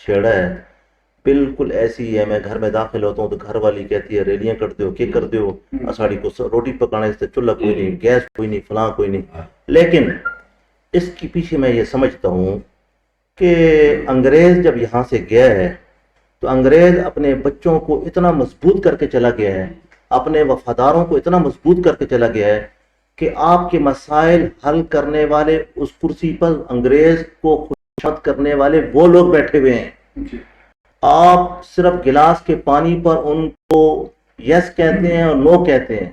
چھیڑا ہے بالکل ایسی ہی ہے. میں گھر میں داخل ہوتا ہوں تو گھر والی کہتی ہے ریلیاں کر دیو کہ کر دیو اساڑی کو روٹی پکانے سے چولہا کوئی نہیں, گیس کوئی نہیں, فلاں کوئی نہیں. لیکن اس کے پیچھے میں یہ سمجھتا ہوں کہ انگریز جب یہاں سے گیا ہے تو انگریز اپنے بچوں کو اتنا مضبوط کر کے چلا گیا ہے, اپنے وفاداروں کو اتنا مضبوط کر کے چلا گیا ہے کہ آپ کے مسائل حل کرنے والے اس کرسی پر انگریز کو خوشامد کرنے والے وہ لوگ بیٹھے ہوئے ہیں. آپ صرف گلاس کے پانی پر ان کو یس کہتے ہیں اور نو کہتے ہیں,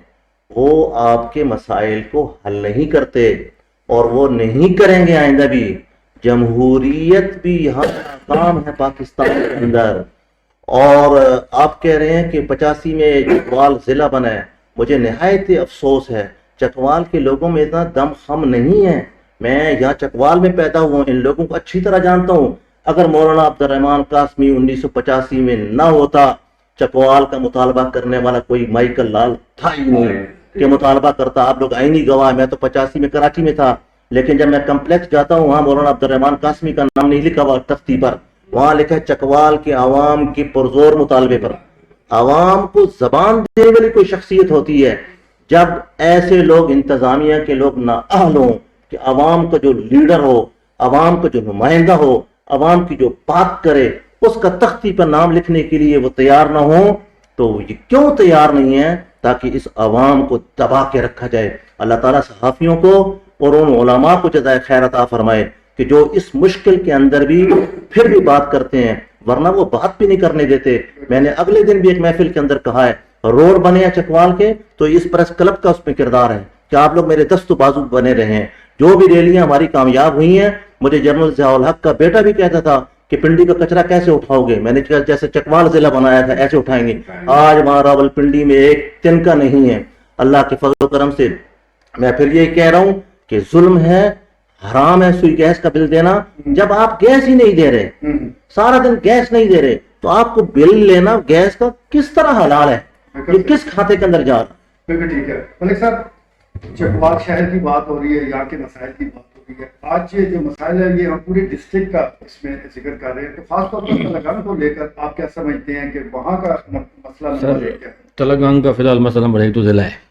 وہ آپ کے مسائل کو حل نہیں کرتے اور وہ نہیں کریں گے آئندہ بھی. جمہوریت بھی یہاں ناکام ہے پاکستان کے اندر. اور آپ کہہ رہے ہیں کہ 85 میں چکوال ضلع بنا ہے. مجھے نہایت افسوس ہے, چکوال کے لوگوں میں اتنا دم خم نہیں ہے. میں یہاں چکوال میں پیدا ہوا ہوں, ان لوگوں کو اچھی طرح جانتا ہوں. اگر مولانا عبد الرحمن قاسمی 1985 میں نہ ہوتا, چکوال کا مطالبہ کرنے والا کوئی مائیکل لال تھا ہی نہیں کہ مطالبہ کرتا. آپ لوگ آئینی گواہ. میں تو 85 میں کراچی میں تھا, لیکن جب میں کمپلیکس جاتا ہوں وہاں مولانا عبد الرحمن قاسمی کا نام نہیں لکھا ہوا تختی پر, وہاں لکھا ہے چکوال کے عوام کی پرزور مطالبے پر. عوام کو زبان دینے والی کوئی شخصیت ہوتی ہے جب ایسے لوگ انتظامیہ کے لوگ نااہل ہوں کہ عوام کا جو لیڈر ہو, عوام کا جو نمائندہ ہو, عوام کی جو بات کرے, اس کا تختی پر نام لکھنے کے لیے وہ تیار نہ ہو. تو یہ کیوں تیار نہیں ہے؟ تاکہ اس عوام کو دبا کے رکھا جائے. اللہ تعالیٰ صحافیوں کو اور ان علماء کو جزائے خیر عطا فرمائے کہ جو اس مشکل کے اندر بھی پھر بھی بات کرتے ہیں, ورنہ وہ بات بھی نہیں کرنے دیتے. میں نے اگلے دن بھی ایک محفل کے اندر کہا ہے, روڈ بنے ہیں چکوال کے تو اس پریس کلب کا اس میں کردار ہے کہ آپ لوگ میرے دست و بازو بنے رہے ہیں. جو بھی ریلیاں ہماری کامیاب ہوئی ہیں, مجھے جنرل ضیاء الحق کا بیٹا بھی کہتا تھا کہ پنڈی کا کچرا کیسے اٹھاؤ گے؟ میں نے کہا جیسے چکوال ضلع بنایا تھا ایسے اٹھائیں گے. آج وہاں راول پنڈی میں ایک تن کا نہیں ہے. اللہ کے فضل و کرم سے میں پھر یہ کہہ رہا ہوں کہ ظلم ہے, حرام ہے سوئی گیس کا بل دینا. جب آپ گیس ہی نہیں دے رہے, سارا دن گیس نہیں دے رہے, تو آپ کو بل لینا گیس کا کس طرح حلال ہے؟ یہ کس کھاتے کے اندر جا رہا؟ بالکل ٹھیک ہے ملک صاحب, چکوال شہر کی بات ہو رہی ہے, یہاں کے مسائل کی بات ہو رہی ہے. آج یہ جو مسائل ہے یہ ہم پورے ڈسٹرکٹ کا اس میں ذکر کر رہے ہیں, تو خاص طور پر تلنگانہ کو لے کر آپ کیا سمجھتے ہیں کہ وہاں کا مسئلہ نمبر ایک ہے؟ تلنگانہ کا فی الحال مسئلہ نمبر 1 تو ضلع ہے.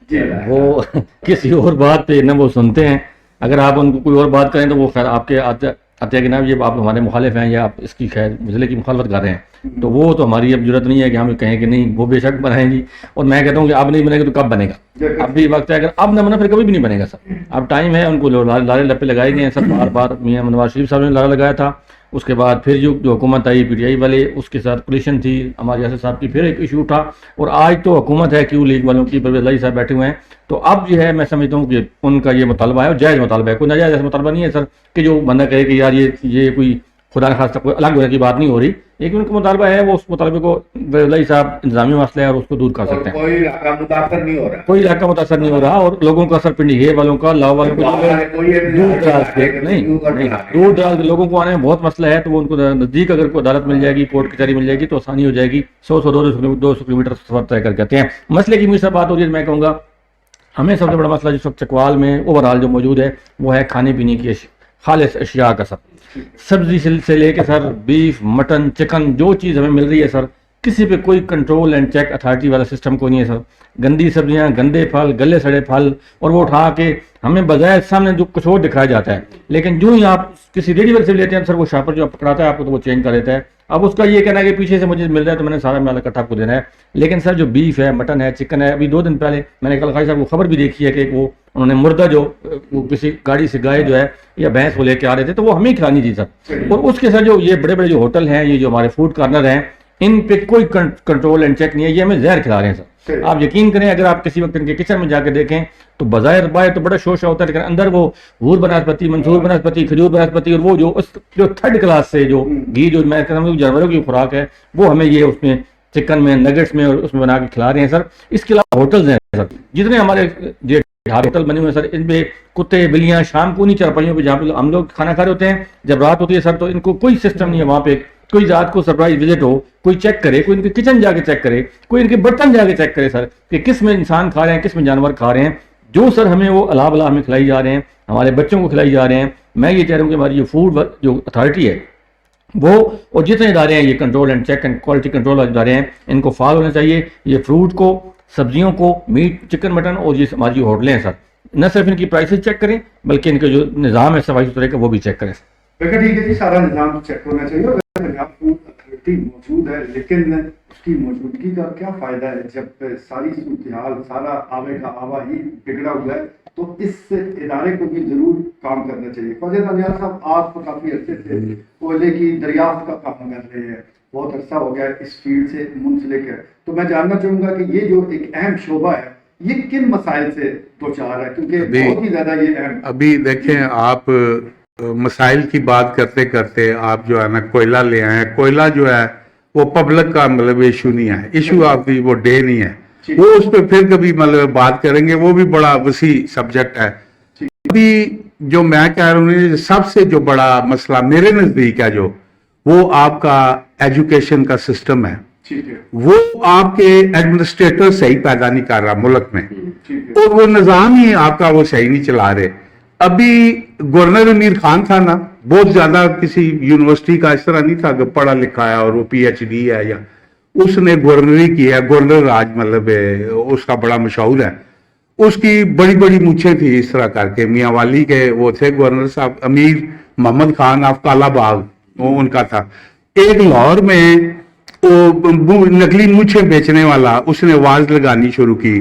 وہ کسی اور بات پہ نہ وہ سنتے ہیں. اگر آپ ان کو کوئی اور بات کریں تو وہ خیر آپ کے آتے ہیں کہ نا یہ آپ ہمارے مخالف ہیں یا آپ اس کی خیر ضلع کی مخالفت کر رہے ہیں, تو وہ تو ہماری اب ضرورت نہیں ہے کہ ہم کہیں کہ نہیں وہ بے شک بنائیں گی. اور میں کہتا ہوں کہ اب نہیں بنے گا تو کب بنے گا؟ اب بھی وقت ہے, اگر اب نہ بنا پھر کبھی بھی نہیں بنے گا سر. اب ٹائم ہے, ان کو لارے لپے لگائے گئے ہیں سر. بار بار میاں نواز شریف صاحب نے لارا لگایا تھا, اس کے بعد پھر جو حکومت آئی پی ٹی آئی والے, اس کے ساتھ کولیشن تھی ہمارے یاسر صاحب کی, پھر ایک ایشو اٹھا, اور آج تو حکومت ہے کیوں لیگ والوں کی, پرویز الہی صاحب بیٹھے ہوئے ہیں. تو اب جو ہے میں سمجھتا ہوں کہ ان کا یہ مطالبہ ہے اور جائز مطالبہ ہے, کوئی ناجائز ایسا مطالبہ نہیں ہے سر کہ جو بندہ کہے کہ یار یہ کوئی خدا نخواستہ کوئی الگ ہونے کی بات نہیں ہو رہی. لیکن ان کا مطالبہ ہے, وہ اس مطالبے کو الہی صاحب انتظامی مسئلہ ہے اور اس کو دور کر سکتے ہیں. کوئی علاقہ متاثر نہیں ہو رہا, کوئی علاقہ متاثر نہیں ہو رہا, اور لوگوں کا سر پنڈی ہے والوں کا, لاؤ والوں کو دور دراز کے نہیں دور دراز کے لوگوں کو آنے میں بہت مسئلہ ہے. تو وہ ان کو نزدیک اگر کوئی عدالت مل جائے گی, کورٹ کچہری مل جائے گی تو آسانی ہو جائے گی. 100-200 کلو میٹر سفر طے کر کے آتے ہیں. مسئلے کی مجھ سے بات ہو رہی ہے, میں کہوں گا ہمیں سب سے بڑا مسئلہ جس وقت چکوال میں اوور آل جو موجود ہے وہ ہے کھانے پینے کی خالص اشیاء کا. سر سبزی سے لے کے سر بیف, مٹن, چکن, جو چیز ہمیں مل رہی ہے سر, کسی پہ کوئی کنٹرول اینڈ چیک اتھارٹی والا سسٹم کوئی نہیں ہے سر. گندی سبزیاں, گندے پھل, گلے سڑے پھل, اور وہ اٹھا کے ہمیں بظاہر سامنے جو کچھ اور دکھایا جاتا ہے, لیکن جو ہی آپ کسی ریڈی ویل سے لیتے ہیں سر, وہ شاپر جو پکڑاتا ہے آپ کو تو وہ چینج کر دیتا ہے. اب اس کا یہ کہنا ہے کہ پیچھے سے مجھے مل رہا ہے تو میں نے سارا مال اکٹھا کو دینا ہے. لیکن سر جو بیف ہے, مٹن ہے, چکن ہے, ابھی 2 دن پہلے میں نے کل خائی صاحب کو خبر بھی دیکھی ہے کہ وہ انہوں نے مردہ جو کسی گاڑی سے گائے جو ہے یا بھینس کو لے کے آ رہے تھے, تو وہ ہمیں کھلانی تھی سر. اور اس کے ساتھ جو یہ بڑے بڑے جو ہوٹل ہیں, یہ جو ہمارے فوڈ کارنر ہیں, ان پہ کوئی کنٹرول اینڈ چیک نہیں ہے. یہ ہمیں زہر کھلا رہے ہیں سر. آپ یقین کریں, اگر آپ کسی وقت ان کے کچن میں جا کے دیکھیں تو بظاہر باہر تو بڑا شوشہ ہوتا ہے, لیکن اندر وہ حور بناسپتی, منصور بناسپتی, کھجور بناسپتی, اور وہ جو 3rd کلاس سے جو گھی جو میں کہتا ہوں جانوروں کی خوراک ہے, وہ ہمیں یہ اس میں چکن میں, نگٹس میں اور اس میں بنا کے کھلا رہے ہیں سر. اس کے علاوہ ہوٹلز ہیں سر, جتنے ہمارے ہوٹل بنے ہوئے سر, ان پہ کتے بلیاں شام کو نہیں چارپائیوں پہ جہاں پہ ہم لوگ کھانا کھا رہے ہوتے ہیں, جب رات ہوتی ہے سر تو ان کو کوئی سسٹم نہیں ہے وہاں پہ. کوئی رات کو سرپرائز وزٹ ہو, کوئی چیک کرے, کوئی ان کے کچن جا کے چیک کرے, کوئی ان کے برتن جا کے چیک کرے سر کہ کس میں انسان کھا رہے ہیں, کس میں جانور کھا رہے ہیں. جو سر ہمیں وہ اللہ بلا ہمیں کھلائی جا رہے ہیں, ہمارے بچوں کو کھلائی جا رہے ہیں. میں یہ کہہ رہا ہوں کہ ہماری جو فوڈ جو اتھارٹی ہے وہ اور جتنے ادارے ہیں یہ control and check and quality control والے ادارے ہیں ان کو فعال ہونا چاہیے. یہ فروٹ کو، سبزیوں کو، میٹ، چکن، مٹن، اور یہ ہماری جو ہوٹلیں ہیں سر، نہ صرف ان کی پرائسز چیک کریں بلکہ ان کے جو نظام ہے صفائی ستھرائی کا وہ بھی چیک کریں. بالکل ٹھیک ہے جی، سارا نظام چیک ہونا چاہیے. اور پنجاب فوڈ اتھارٹی موجود ہے، لیکن اس کی موجودگی کا کیا فائدہ ہے جب ساری صورتحال، سارا آبے کا آبا ہی بگڑا ہوا ہے؟ تو اس ادارے کو بھی ضرور کام کرنا چاہیے. فوزیہ دانیال صاحب، آپ کافی عرصے سے کوئلے کی دریافت کا کام کر رہے ہیں، بہت عرصہ ہو گیا اس فیلڈ سے منسلک ہے، تو میں جاننا چاہوں گا کہ یہ جو ایک اہم شعبہ ہے یہ کن مسائل سے دوچار ہے؟ کیونکہ بہت ہی زیادہ یہ اہم. ابھی دیکھیں آپ مسائل کی بات کرتے کرتے آپ جو ہے نا کوئلہ لے آئے ہیں. کوئلہ جو ہے وہ پبلک کا مطلب ایشو نہیں ہے، ایشو آپ کی وہ ڈے نہیں ہے، وہ اس پہ پھر کبھی مطلب بات کریں گے، وہ بھی بڑا وسیع سبجیکٹ ہے. ابھی جو میں کہہ رہا ہوں سب سے جو بڑا مسئلہ میرے نزدیک ہے جو وہ آپ کا ایجوکیشن کا سسٹم ہے. وہ آپ کے ایڈمنسٹریٹر صحیح پیدا نہیں کر رہا ملک میں، اور وہ نظام ہی آپ کا وہ صحیح نہیں چلا رہے. ابھی گورنر امیر خان تھا نا، بہت زیادہ کسی یونیورسٹی کا اس طرح نہیں تھا کہ پڑھا لکھا ہے اور وہ پی ایچ ڈی ہے، یا اس نے گورنری کی ہے، گورنر راج مطلب اس کا بڑا مشہور ہے. اس کی بڑی بڑی مونچھیں تھی اس طرح کر کے. میاں والی کے وہ تھے گورنر صاحب، امیر محمد خان آف کالا باغ وہ ان کا تھا. ایک لاہور میں وہ نقلی مونچھیں بیچنے والا، اس نے آواز لگانی شروع کی،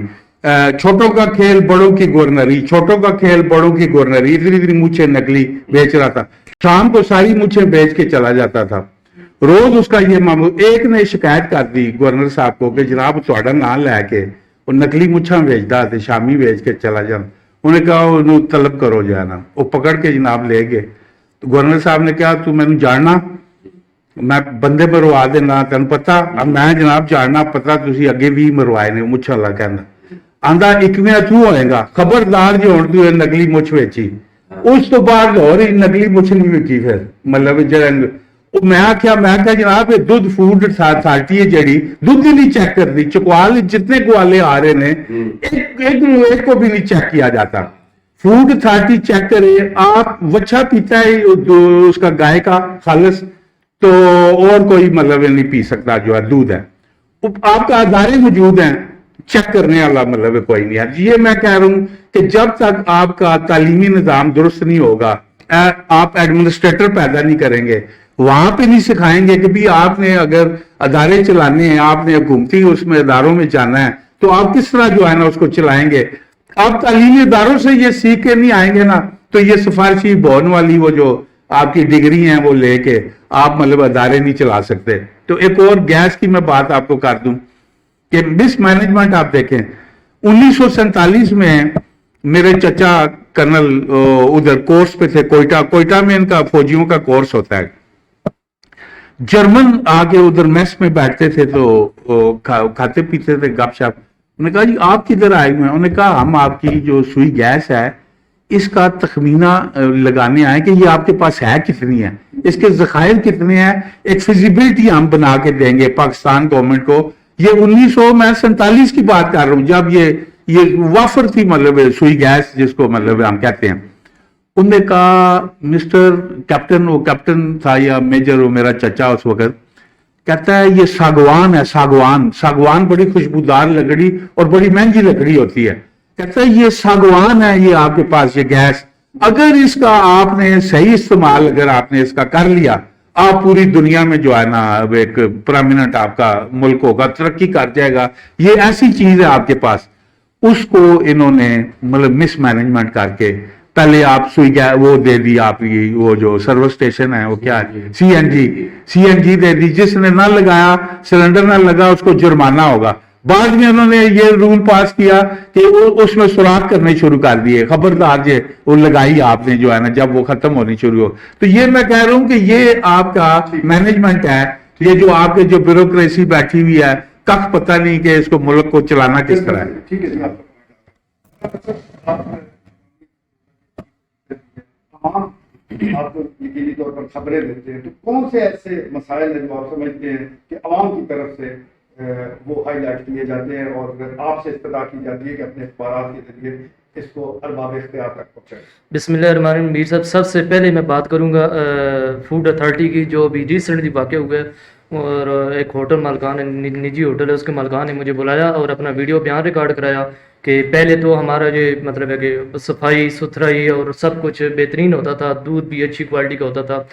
چھوٹوں کا کھیل بڑوں کی گورنری، چھوٹوں کا کھیل بڑوں کی گورنری. اتنی اتنی مونچھیں نقلی بیچ رہا تھا، شام کو ساری مونچھیں بیچ کے چلا جاتا تھا. روز اس کا یہ معمول. ایک نے شکایت کر دی گورنر صاحب کو کہ جناب تھوڑا نام لے کے وہ نقلی مچھاں بیچتا تھے، شامی بیچ کے چلا جانا. انہوں نے کہا انہوں طلب کرو جانا. وہ پکڑ کے جناب لے گئے. تو گورنر صاحب نے کہا تو مینوں جاننا، میں بندے مروا دینا تین پتا. اب میں جناب جاننا پتا تھی اگے بھی مروائے نے مچھا لا کہنا آندا اکویں تو ہوئے گا خبردار جو ہوں تو نقلی مچھ ویچی. اس تو بعد اور نقلی مچھ نہیں ویچی. پھر مطلب میں کیا جناب دودھ فوڈ اتھارٹی ہے جڑی دودھ ہی نہیں چیک کرتی. چکوال جتنے گوالے آ رہے ہیں ایک کو بھی نہیں چیک کیا جاتا. فوڈ اتھارٹی چیک کرے. آپ وچھا پیتا ہے اس کا گائے کا خالص، تو اور کوئی مطلب نہیں پی سکتا جو ہے دودھ ہے. آپ کا ادارے موجود ہیں، چیک کرنے والا مطلب کوئی نہیں ہے. یہ میں کہہ رہا ہوں کہ جب تک آپ کا تعلیمی نظام درست نہیں ہوگا، آپ ایڈمنسٹریٹر پیدا نہیں کریں گے، وہاں پہ نہیں سکھائیں گے کہ بھی آپ نے اگر ادارے چلانے ہیں، آپ نے حکومتی اس میں اداروں میں جانا ہے، تو آپ کس طرح جو ہے نا اس کو چلائیں گے. آپ تعلیمی اداروں سے یہ سیکھ کے نہیں آئیں گے نا، تو یہ سفارشی بون والی وہ جو آپ کی ڈگری ہیں وہ لے کے آپ مطلب ادارے نہیں چلا سکتے. تو ایک اور گیس کی میں بات آپ کو کر دوں کہ مس مینجمنٹ آپ دیکھیں 1947 میں میرے چچا کرنل ادھر کورس پہ تھے کوئٹہ میں ان کا فوجیوں کا کورس ہوتا ہے. جرمن آگے ادھر میس میں بیٹھتے تھے تو کھاتے پیتے تھے گپ شپ. انہوں نے کہا جی آپ کدھر آئے ہوئے ہیں؟ انہوں نے کہا ہم آپ کی جو سوئی گیس ہے اس کا تخمینہ لگانے آئے کہ یہ آپ کے پاس ہے کتنی ہے، اس کے ذخائر کتنے ہیں، ایک فیزیبلٹی ہم بنا کے دیں گے پاکستان گورنمنٹ کو. یہ 1947 کی بات کر رہا ہوں جب یہ وافر تھی مطلب سوئی گیس جس کو مطلب ہم کہتے ہیں. انہوں نے کہا مسٹر کیپٹن، وہ کیپٹن تھا یا میجر، وہ میرا چچا اس وقت، کہتا ہے یہ ساگوان ہے، ساگوان بڑی خوشبودار لکڑی اور بڑی مہنگی لکڑی ہوتی ہے. کہتا ہے یہ ساگوان ہے یہ آپ کے پاس یہ گیس، اگر اس کا آپ نے صحیح استعمال اگر آپ نے اس کا کر لیا، آپ پوری دنیا میں جو ہے نا ایک پرامننٹ آپ کا ملک ہوگا، ترقی کر جائے گا. یہ ایسی چیز ہے آپ کے پاس. اس کو انہوں نے مطلب مس مینجمنٹ کر کے پہلے آپ سوئی وہ دے دی، آپ وہ جو سروس اسٹیشن ہے وہ کیا سی این جی دے دی. جس نے نہ لگایا سلنڈر نہ لگا اس کو جرمانہ ہوگا. بعد میں انہوں نے یہ رول پاس کیا کہ اس میں سوراخ کرنے شروع کر دیے، خبردار جی وہ لگائی آپ نے جو ہے نا جب وہ ختم ہونی شروع ہو. تو یہ میں کہہ رہا ہوں کہ یہ آپ کا مینجمنٹ ہے، یہ جو آپ کے جو بیوروکریسی بیٹھی ہوئی ہے، کخ پتہ نہیں کہ اس کو ملک کو چلانا کس طرح ہے. ٹھیک ہے جی. آپ کو یقینی طور پر خبریں دیتے ہیں، تو کون سے ایسے مسائل ہیں جو آپ سمجھتے ہیں کہ عوام کی طرف سے وہ ہائی لائٹ کیے جاتے ہیں اور آپ سے استدعا کی جاتی ہے کہ اپنے اخبارات کے ذریعے اس کو ارباب اختیار تک پہنچائیں. بسم اللہ الرحمن الرحیم. میر صاحب سب سے پہلے میں بات کروں گا فوڈ اتھارٹی کی جو ابھی ریسنٹلی واقع ہوئے اور ایک ہوٹل مالکان ہے, نجی ہوٹل ہے, اس کے مالکان نے مجھے بلایا اور اپنا ویڈیو بیان ریکارڈ کرایا کہ پہلے تو ہمارا یہ مطلب ہے کہ صفائی ستھرائی اور سب کچھ بہترین ہوتا تھا, دودھ بھی اچھی کوالٹی کا ہوتا تھا,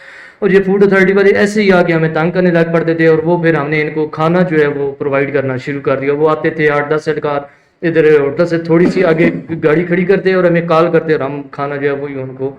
اور یہ فوڈ اتھارٹی والے ایسے ہی آ کے ہمیں تنگ کرنے لگ پڑتے تھے, اور وہ پھر ہم نے ان کو کھانا جو ہے وہ پرووائڈ کرنا شروع کر دیا. وہ آتے تھے 8-10 اہلکار ادھر ہوٹل سے تھوڑی سی آگے گاڑی کھڑی کرتے اور ہمیں کال کرتے اور ہم کھانا جو ہے وہی ان کو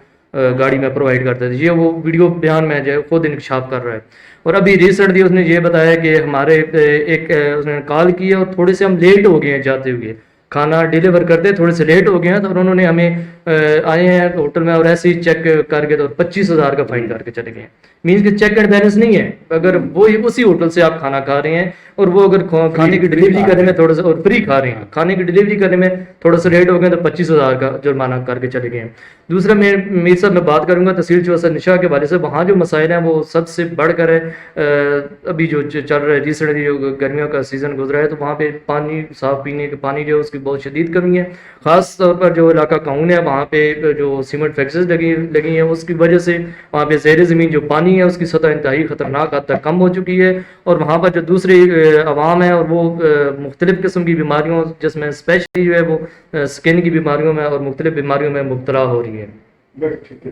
گاڑی میں پرووائڈ کرتے تھے. یہ وہ ویڈیو بیان میں جو ہے خود انکشاف کر رہا ہے. اور ابھی ریسنٹلی اس نے یہ بتایا کہ ہمارے ایک اس نے کال کی اور تھوڑے سے ہم لیٹ ہو گئے ہیں جاتے ہوئے, کھانا ڈیلیور کرتے تھوڑے سے لیٹ ہو گئے ہیں, تو انہوں نے ہمیں آئے ہیں ہوٹل میں اور ایسے ہی چیک کر کے تو 25,000 کا فائن کر کے چلے گئے. مینس کہ چیک اینڈ بیلنس نہیں ہے. اگر وہ اسی ہوٹل سے آپ کھانا کھا رہے ہیں اور وہ اگر کھانے کی ڈلیوری کرنے میں تھوڑا سا اور فری کھا رہے ہیں, کھانے کی ڈلیوری کرنے میں تھوڑا سا لیٹ ہو گئے تو 25,000 کا جرمانہ کر کے چلے گئے ہیں. دوسرا میر صاحب میں بات کروں گا تحصیل چوسا نشا کے والے سے. وہاں جو مسائل ہیں وہ سب سے بڑھ کر ہے ابھی جو چل رہا ہے ریسنٹلی جو گرمیوں کا سیزن گزرا ہے, تو وہاں پہ پانی صاف پینے کے پانی جو ہے اس کی بہت شدید کمی ہے. خاص طور پر جو علاقہ کاؤن ہے وہاں پہ جو سیمنٹ فیکٹریز لگی ہیں اس کی وجہ سے وہاں پہ زیر زمین جو پانی ہے اس کی سطح انتہائی خطرناک حد تک کم ہو چکی ہے. اور وہاں پر جو دوسری عوام ہے اور وہ مختلف قسم کی بیماریوں جس میں اسپیشلی جو ہے وہ سکن کی بیماریوں میں اور مختلف بیماریوں میں مبتلا ہو رہی ہے. ٹھیک ہے.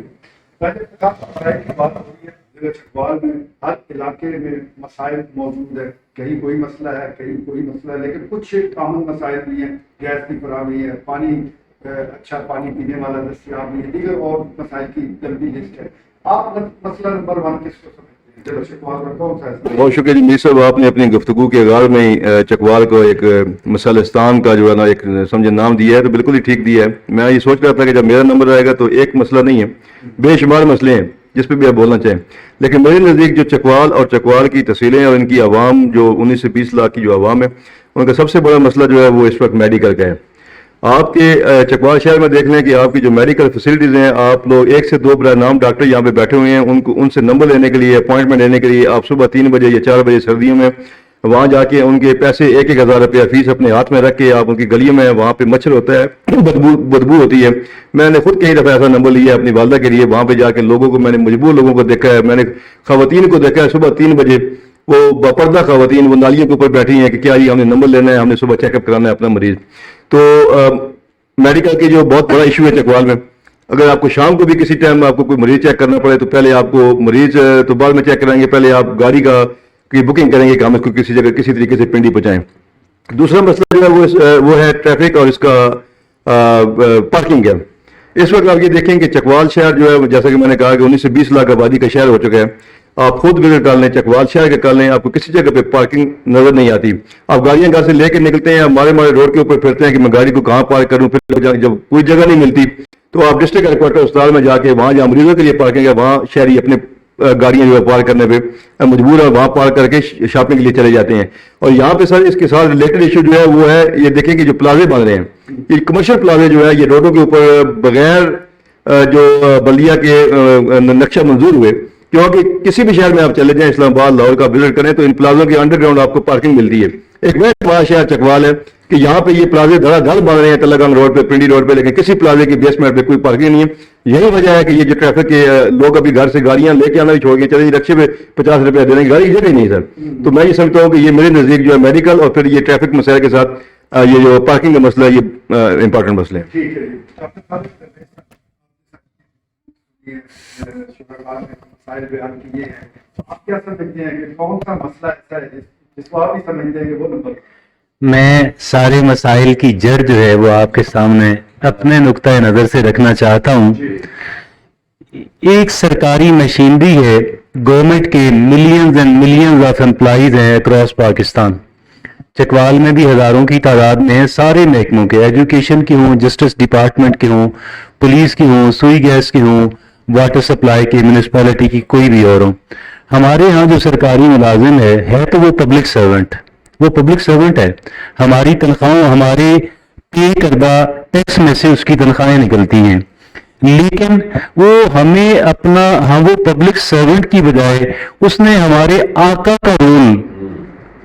بات ہو رہی ہے ضلع چکوال میں ہر علاقے میں مسائل موجود ہے, کہیں کوئی مسئلہ ہے کہیں کوئی مسئلہ ہے, لیکن کچھ کامن مسائل بھی ہیں. گیس کی فراہمی ہے, پانی اچھا پانی پینے والا دستیاب نہیں ہے, دیگر اور مسائل کی لمبی لسٹ ہے. آپ مسئلہ نمبر 1 کس کو سمجھتے ہیں ضلع چکوال میں کون سا ہے؟ بہت شکریہ میر صاحب, آپ نے اپنی گفتگو کے آغاز میں ہی چکوال کو ایک مسلستان کا جو ہے نا ایک سمجھے نام دیا ہے, تو بالکل ہی ٹھیک دیا ہے. میں یہ سوچ رہا تھا کہ جب میرا نمبر آئے گا تو ایک مسئلہ نہیں ہے, بے شمار مسئلے ہیں جس پہ بھی آپ بولنا چاہیں, لیکن میرے نزدیک جو چکوال اور چکوال کی تحصیلیں اور ان کی عوام جو 19 سے 20 لاکھ کی جو عوام ہے ان کا سب سے بڑا مسئلہ جو ہے وہ اس وقت میڈیکل کا ہے. آپ کے چکوال شہر میں دیکھ لیں کہ آپ کی جو میڈیکل فیسلٹیز ہیں, آپ لوگ 1 سے 2 برائے نام ڈاکٹر یہاں پہ بیٹھے ہوئے ہیں, ان سے نمبر لینے کے لیے اپوائنٹمنٹ لینے کے لیے آپ صبح 3 بجے یا 4 بجے سردیوں میں وہاں جا کے ان کے پیسے 1,000 روپیہ فیس اپنے ہاتھ میں رکھ کے آپ ان کی گلیوں میں, وہاں پہ مچھر ہوتا ہے, بدبو ہوتی ہے. میں نے خود کئی دفعہ ایسا نمبر لیا اپنی والدہ کے لیے, وہاں پہ جا کے لوگوں کو میں نے مجبور لوگوں کو دیکھا ہے, میں نے خواتین کو دیکھا ہے صبح 3 بجے وہ باپردہ خواتین وہ نالیوں کے اوپر بیٹھی ہیں کہ کیا جی ہم نے نمبر لینا ہے, ہم نے صبح چیک اپ کرانا ہے اپنا مریض. تو میڈیکل کی جو بہت بڑا ایشو ہے چکوال میں, اگر آپ کو شام کو بھی کسی ٹائم آپ کو کوئی مریض چیک کرنا پڑے تو پہلے آپ کو مریض تو بعد میں چیک کرائیں گے, پہلے آپ گاڑی کی بکنگ کریں گے کہ ہم اس کو کسی جگہ کسی طریقے سے پنڈی پہنچائیں. دوسرا مسئلہ جو ہے وہ ہے ٹریفک اور اس کا پارکنگ ہے. اس وقت آپ یہ دیکھیں کہ چکوال شہر جو ہے جیسا کہ میں نے کہا کہ 19 سے 20 لاکھ آبادی کا شہر ہو چکا ہے. آپ خود وزٹ کر لیں, چکوال شہر کے کر لیں, آپ کو کسی جگہ پہ پارکنگ نظر نہیں آتی. آپ گاڑیاں گھر سے لے کے نکلتے ہیں, مارے روڈ کے اوپر پھرتے ہیں کہ میں گاڑی کو کہاں پارک کروں, پھر جب کوئی جگہ نہیں ملتی تو آپ ڈسٹرکٹ ہیڈ کوارٹر اسپتال میں جا کے وہاں جہاں مریضوں کے لیے پارکنگ ہے وہاں شہری اپنے گاڑیاں جو ہے پارک کرنے پہ مجبور ہے, وہاں پارک کر کے شاپنگ کے لیے چلے جاتے ہیں. اور یہاں پہ سر اس کے ساتھ ریلیٹڈ ایشو جو ہے وہ ہے یہ دیکھیں کہ جو پلازے بن رہے ہیں, یہ کمرشل پلازے جو ہے یہ روڈوں کے اوپر بغیر جو بلدیہ کے نقشہ منظور ہوئے, کیونکہ کسی بھی شہر میں آپ چلے جائیں, اسلام آباد لاہور کا وزٹ کریں تو ان پلازوں کے انڈر گراؤنڈ آپ کو پارکنگ ملتی ہے. ایک بڑا شہر چکوال ہے کہ یہاں پہ یہ پلازے دھڑا دھڑ بن رہے ہیں تلہ گنگ روڈ پہ, پنڈی روڈ پہ, لیکن کسی پلازے کی بیسمنٹ پہ کوئی پارکنگ نہیں ہے. یہی وجہ ہے کہ یہ جو ٹریفک کے لوگ ابھی گھر سے گاڑیاں لے کے آنا بھی چھوڑ گئے, چلے رکشے پہ 50 روپیہ دینے کی گاڑی جگہ نہیں سر. تو میں یہ سمجھتا ہوں کہ یہ میرے نزدیک جو ہے میڈیکل اور پھر یہ ٹریفک مسائل کے ساتھ یہ جو پارکنگ کا مسئلہ ہے یہ امپورٹنٹ مسئلہ ہے. ٹھیک ہے جی, مسائل بیان کیے ہیں, آپ کیا سمجھتے ہیں کہ کون سا مسئلہ ایسا ہے جس کو آپ ہی سمجھتے ہیں کہ وہ نمبر؟ میں سارے مسائل کی جڑ جو ہے وہ آپ کے سامنے اپنے نقطۂ نظر سے رکھنا چاہتا ہوں. ایک سرکاری مشینری ہے, گورنمنٹ کے millions and millions of employees ہیں اکراس پاکستان. چکوال میں بھی ہزاروں کی تعداد میں سارے محکموں کے, ایجوکیشن کے ہوں, جسٹس ڈپارٹمنٹ کے ہوں, پولیس کی ہوں, سوئی گیس کی ہوں, واٹر سپلائی کی, میونسپلٹی کی, کوئی بھی اور ہوں. ہمارے ہاں جو سرکاری ملازم ہے تو وہ پبلک سرونٹ, وہ پبلک سرونٹ ہے. ہماری تنخواہوں, ہمارے پے کردہ ٹیکس میں سے اس کی تنخواہیں نکلتی ہیں, لیکن وہ ہمیں وہ پبلک سرونٹ کی بجائے اس نے ہمارے آقا کا رول